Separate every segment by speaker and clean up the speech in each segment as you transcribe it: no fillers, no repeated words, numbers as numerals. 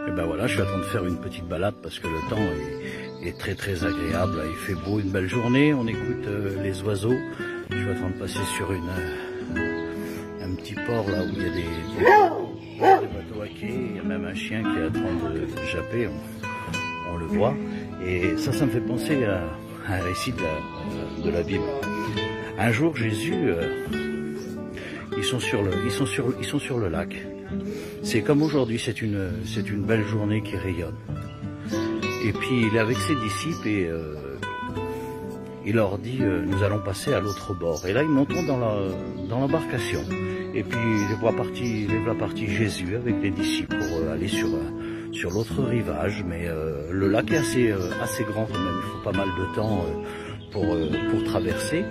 Speaker 1: Et ben voilà, je suis en train de faire une petite balade parce que le temps est très très agréable. Il fait beau, une belle journée, on écoute les oiseaux. Je suis en train de passer sur un petit port là où il y a des bateaux à quai. Il y a même un chien qui est en train de japper, on le voit. Et ça me fait penser à un récit de la Bible. Un jour, Jésus, ils sont sur le lac. C'est comme aujourd'hui, c'est une belle journée qui rayonne. Et puis il est avec ses disciples et il leur dit nous allons passer à l'autre bord. Et là ils montent dans l'embarcation. Et puis les voilà parti Jésus avec les disciples pour aller sur l'autre rivage. Mais le lac est assez grand quand même. Il faut pas mal de temps pour traverser.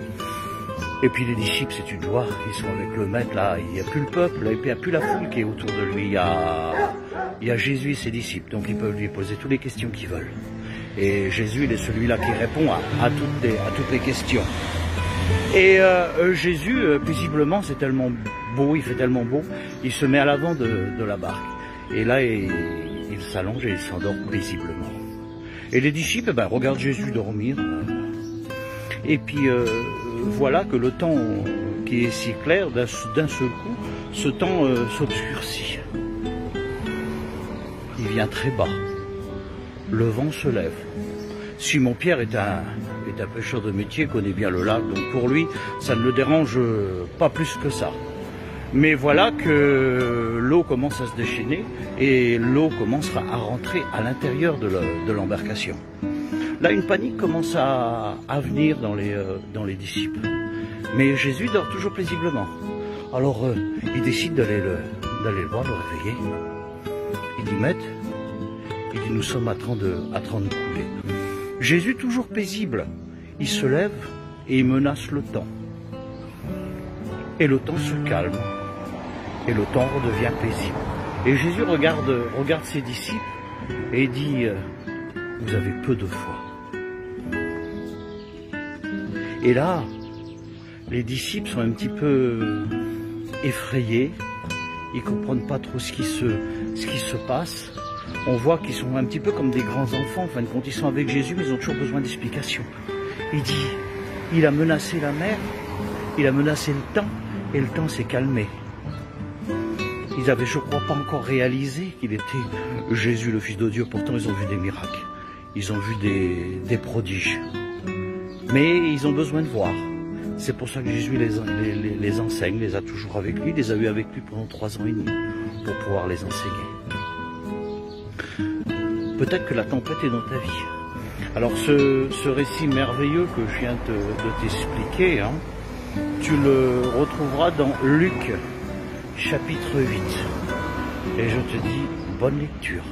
Speaker 1: Et puis les disciples, c'est une joie, ils sont avec le maître là, il n'y a plus le peuple, et puis il n'y a plus la foule qui est autour de lui, il y a Jésus et ses disciples, donc ils peuvent lui poser toutes les questions qu'ils veulent. Et Jésus, il est celui-là qui répond à toutes les questions. Et Jésus, paisiblement, c'est tellement beau, il fait tellement beau, il se met à l'avant de la barque. Et là, il s'allonge et il s'endort paisiblement. Et les disciples, regardent Jésus dormir. Et puis voilà que le temps qui est si clair, d'un seul coup, ce temps s'obscurcit. Il vient très bas. Le vent se lève. Simon-Pierre est un pêcheur de métier, connaît bien le lac, donc pour lui, ça ne le dérange pas plus que ça. Mais voilà que l'eau commence à se déchaîner et l'eau commence à rentrer à l'intérieur de l'embarcation. Là, une panique commence à venir dans les disciples. Mais Jésus dort toujours paisiblement. Alors, il décide d'aller le voir, le réveiller. Il dit, Maître, il dit, nous sommes à train de couler. Jésus, toujours paisible, il se lève et il menace le temps. Et le temps se calme. Et le temps redevient paisible. Et Jésus regarde ses disciples et dit, vous avez peu de foi. Et là, les disciples sont un petit peu effrayés. Ils comprennent pas trop ce qui se passe. On voit qu'ils sont un petit peu comme des grands enfants. En fin de compte, ils sont avec Jésus, mais ils ont toujours besoin d'explications. Il dit, il a menacé la mer, il a menacé le temps, et le temps s'est calmé. Ils avaient, je crois, pas encore réalisé qu'il était Jésus, le Fils de Dieu. Pourtant, ils ont vu des miracles. Ils ont vu des prodiges. Mais ils ont besoin de voir. C'est pour ça que Jésus les enseigne, les a toujours avec lui, les a eu avec lui pendant 3 ans et demi, pour pouvoir les enseigner. Peut-être que la tempête est dans ta vie. Alors ce récit merveilleux que je viens de t'expliquer, hein, tu le retrouveras dans Luc, chapitre 8. Et je te dis bonne lecture.